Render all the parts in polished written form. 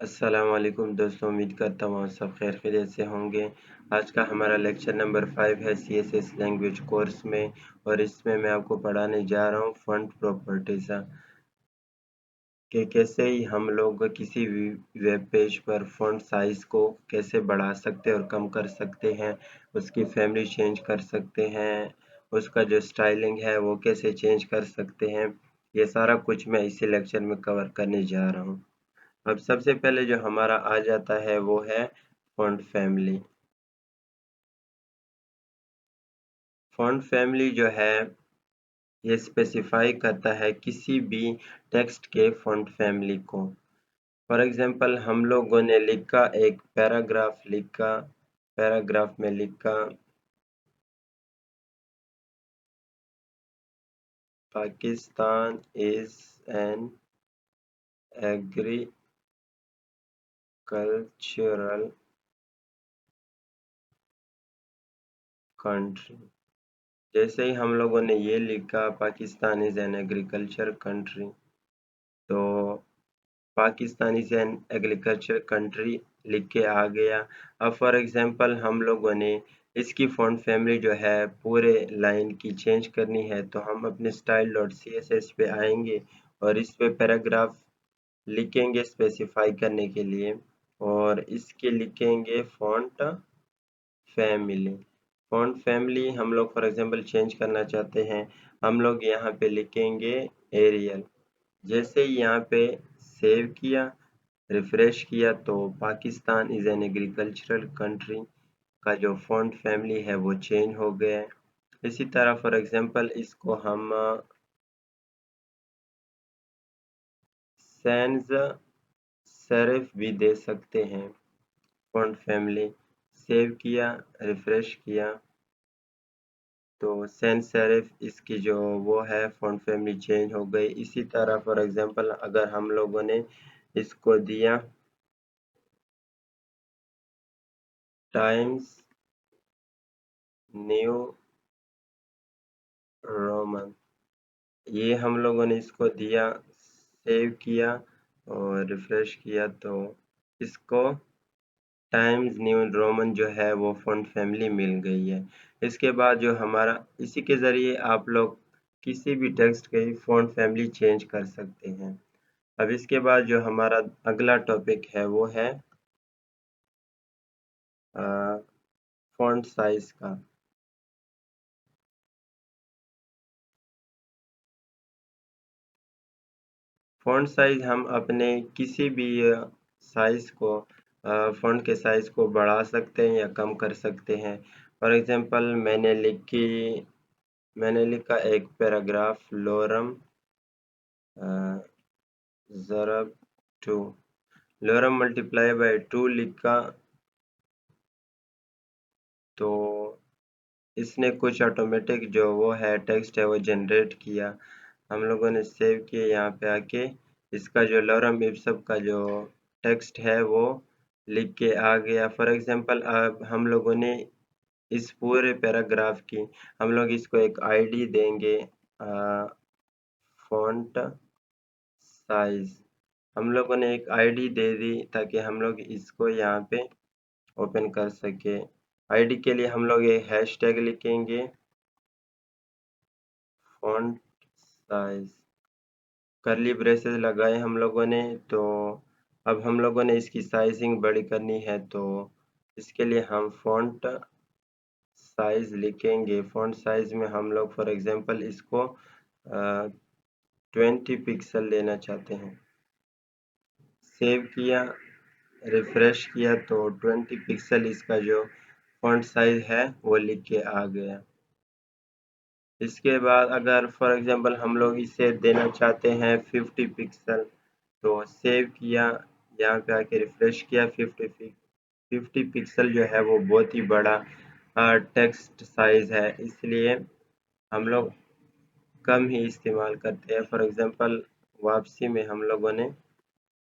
अस्सलाम वालेकुम दोस्तों, उम्मीद करता हूँ आप सब खैर खैरियत से होंगे। आज का हमारा लेक्चर नंबर 5 है सीएसएस लैंग्वेज कोर्स में और इसमें मैं आपको पढ़ाने जा रहा हूँ फ़ॉन्ट प्रॉपर्टीज़ कि कैसे ही हम लोग किसी भी वेब पेज पर फ़ॉन्ट साइज़ को कैसे बढ़ा सकते हैं और कम कर सकते हैं, उसकी फैमिली चेंज कर सकते हैं, उसका जो स्टाइलिंग है वो कैसे चेंज कर सकते हैं, ये सारा कुछ मैं इसी लेक्चर में कवर करने जा रहा हूँ। अब सबसे पहले जो हमारा आ जाता है वो है फ़ॉन्ट फैमिली। फ़ॉन्ट फैमिली जो है ये स्पेसिफ़ाई करता है किसी भी टेक्स्ट के फ़ॉन्ट फैमिली को। फॉर एग्ज़ाम्पल हम लोगों ने लिखा एक पैराग्राफ में लिखा Pakistan is an agricultural country. जैसे ही हम लोगों ने ये लिखा Pakistan is an agriculture country, तो Pakistan is an agriculture country लिख के आ गया। अब फॉर एग्ज़ाम्पल हम लोगों ने इसकी फ़ॉन्ट फैमिली जो है पूरे लाइन की चेंज करनी है, तो हम अपने स्टाइल डॉट सीएसएस पे आएंगे और इस पे पैराग्राफ लिखेंगे स्पेसिफाई करने के लिए और इसके लिखेंगे फ़ॉन्ट फैमिली। फ़ॉन्ट फैमिली हम लोग फॉर एग्ज़ाम्पल चेंज करना चाहते हैं, हम लोग यहाँ पे लिखेंगे एरियल। जैसे ही यहाँ पे सेव किया, रिफ्रेश किया तो Pakistan is an agricultural country का जो फ़ॉन्ट फैमिली है वो चेंज हो गया है। इसी तरह फॉर एग्ज़ाम्पल इसको हम सैन्स सेरिफ भी दे सकते हैं। फ़ॉन्ट फैमिली सेव किया, रिफ्रेश किया तो सैन्स सेरिफ इसकी जो वो है फ़ॉन्ट फैमिली चेंज हो गई। इसी तरह फॉर एग्ज़ाम्पल अगर हम लोगों ने इसको दिया टाइम्स न्यू रोमन, ये हम लोगों ने इसको दिया, सेव किया और रिफ्रेश किया तो इसको टाइम्स न्यू रोमन जो है वो फ़ॉन्ट फैमिली मिल गई है। इसके बाद जो हमारा इसी के ज़रिए आप लोग किसी भी टेक्स्ट की फ़ॉन्ट फैमिली चेंज कर सकते हैं। अब इसके बाद जो हमारा अगला टॉपिक है वो है फ़ॉन्ट साइज़ का। फ़ॉन्ट साइज़ हम अपने किसी भी साइज़ को फ़ॉन्ट के साइज़ को बढ़ा सकते हैं या कम कर सकते हैं। फॉर एग्ज़ाम्पल मैंने लिखा एक पैराग्राफ लोरम ज़रब 2, लोरम मल्टीप्लाई बाय 2 लिखा तो इसने कुछ ऑटोमेटिक जो वो है टेक्स्ट है वो जनरेट किया। हम लोगों ने सेव किए, यहाँ पे आके इसका जो लॉरम इप्सम का जो टेक्स्ट है वो लिख के आ गया। फॉर एग्ज़ाम्पल अब हम लोगों ने इस पूरे पैराग्राफ की हम लोग इसको एक आईडी देंगे फ़ॉन्ट साइज़। हम लोगों ने एक आईडी दे दी ताकि हम लोग इसको यहाँ पे ओपन कर सके। आईडी के लिए हम लोग एक हैशटैग लिखेंगे फ़ॉन्ट साइज़, कर्ली ब्रेसेस लगाए हम लोगों ने। तो अब हम लोगों ने इसकी साइजिंग बड़ी करनी है, तो इसके लिए हम फ़ॉन्ट साइज़ लिखेंगे। फ़ॉन्ट साइज़ में हम लोग फॉर एग्ज़ाम्पल इसको 20 पिक्सल लेना चाहते हैं। सेव किया, रिफ्रेश किया तो 20 पिक्सल इसका जो फ़ॉन्ट साइज़ है वो लिख के आ गया। इसके बाद अगर फॉर एग्ज़ाम्पल हम लोग इसे देना चाहते हैं 50 पिक्सल, तो सेव किया, यहाँ पे आके रिफ्रेश किया, 50 पिक्सल जो है वो बहुत ही बड़ा टेक्स्ट साइज़ है, इसलिए हम लोग कम ही इस्तेमाल करते हैं। फॉर एग्ज़ाम्पल वापसी में हम लोगों ने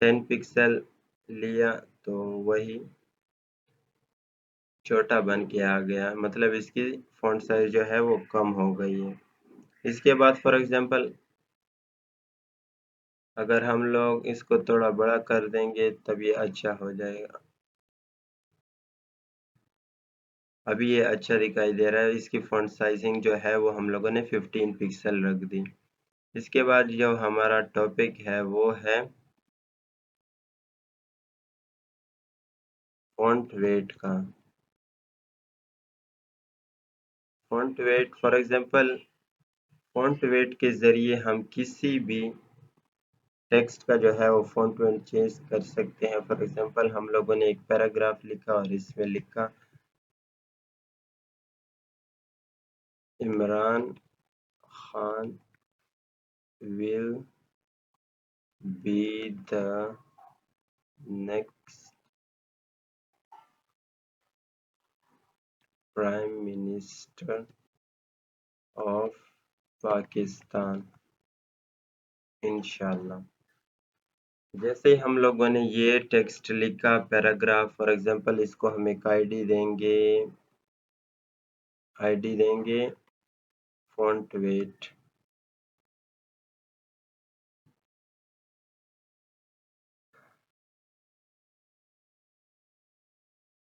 10 पिक्सल लिया तो वही छोटा बन के आ गया, मतलब इसकी फ़ॉन्ट साइज़ जो है वो कम हो गई है। इसके बाद फॉर एग्ज़ाम्पल अगर हम लोग इसको थोड़ा बड़ा कर देंगे तब ये अच्छा हो जाएगा। अभी ये अच्छा दिखाई दे रहा है। इसकी फ़ॉन्ट साइज़िंग जो है वो हम लोगों ने 15 पिक्सल रख दी। इसके बाद जो हमारा टॉपिक है वो है फ़ॉन्ट वेट का। Font weight for example font weight के ज़रिए हम किसी भी टेक्स्ट का जो है वो फ़ॉन्ट वेट चेंज कर सकते हैं। फॉर एग्ज़ाम्पल हम लोगों ने एक पैराग्राफ लिखा और इसमें लिखा Imran Khan will be the next prime minister of Pakistan इंशाल्लाह। जैसे ही हम लोगों ने ये टेक्स्ट लिखा पैराग्राफ फॉर एग्जांपल इसको हम एक आईडी देंगे फॉन्ट वेट।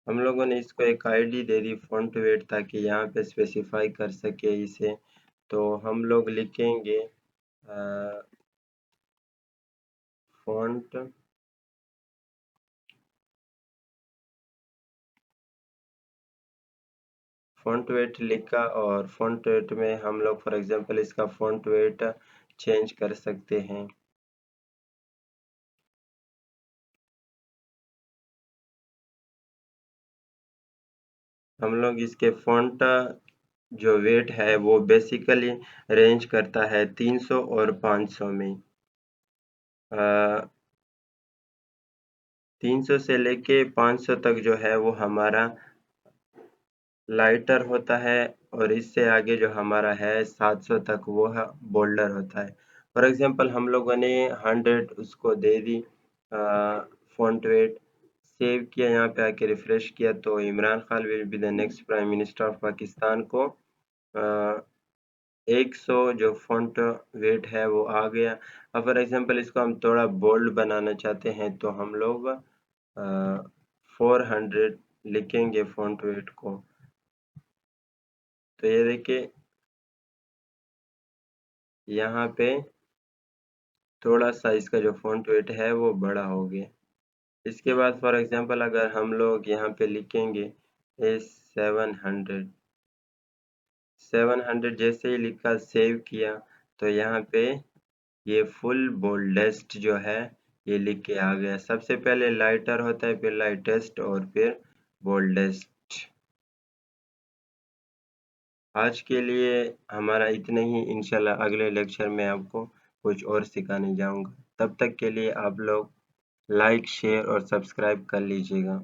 हम लोगों ने इसको एक आईडी दे दी फॉन्ट वेट ताकि यहाँ पे स्पेसिफाई कर सके इसे। तो हम लोग लिखेंगे फॉन्ट फ़ॉन्ट वेट लिखा और फ़ॉन्ट वेट में हम लोग फॉर एग्जांपल इसका फ़ॉन्ट वेट चेंज कर सकते हैं। हम लोग इसके फ़ॉन्ट जो वेट है वो बेसिकली रेंज करता है 300 और 500 में। 300 से लेके 500 तक जो है वो हमारा लाइटर होता है और इससे आगे जो हमारा है 700 तक वो है बोल्डर होता है। फॉर एग्जांपल हम लोगों ने 100 उसको दे दी फ़ॉन्ट वेट, सेव किया, यहाँ पे आके रिफ्रेश किया तो Imran Khan will be the next prime minister of Pakistan को 100 जो फ़ॉन्ट वेट है वो आ गया। अब फॉर एग्जांपल इसको हम थोड़ा बोल्ड बनाना चाहते हैं तो हम लोग 400 लिखेंगे फ़ॉन्ट वेट को। तो ये देखिए यहाँ पे थोड़ा सा इसका जो फ़ॉन्ट वेट है वो बड़ा हो गया। इसके बाद फॉर एग्जांपल अगर हम लोग यहाँ पे लिखेंगे 700 700 जैसे ही लिखा सेव किया तो यहाँ पे ये फुल बोल्डेस्ट जो है ये लिख के आ गया। सबसे पहले लाइटर होता है, फिर लाइटेस्ट और फिर बोल्डेस्ट। आज के लिए हमारा इतना ही। इंशाल्लाह अगले लेक्चर में आपको कुछ और सिखाने जाऊंगा। तब तक के लिए आप लोग लाइक शेयर और सब्सक्राइब कर लीजिएगा।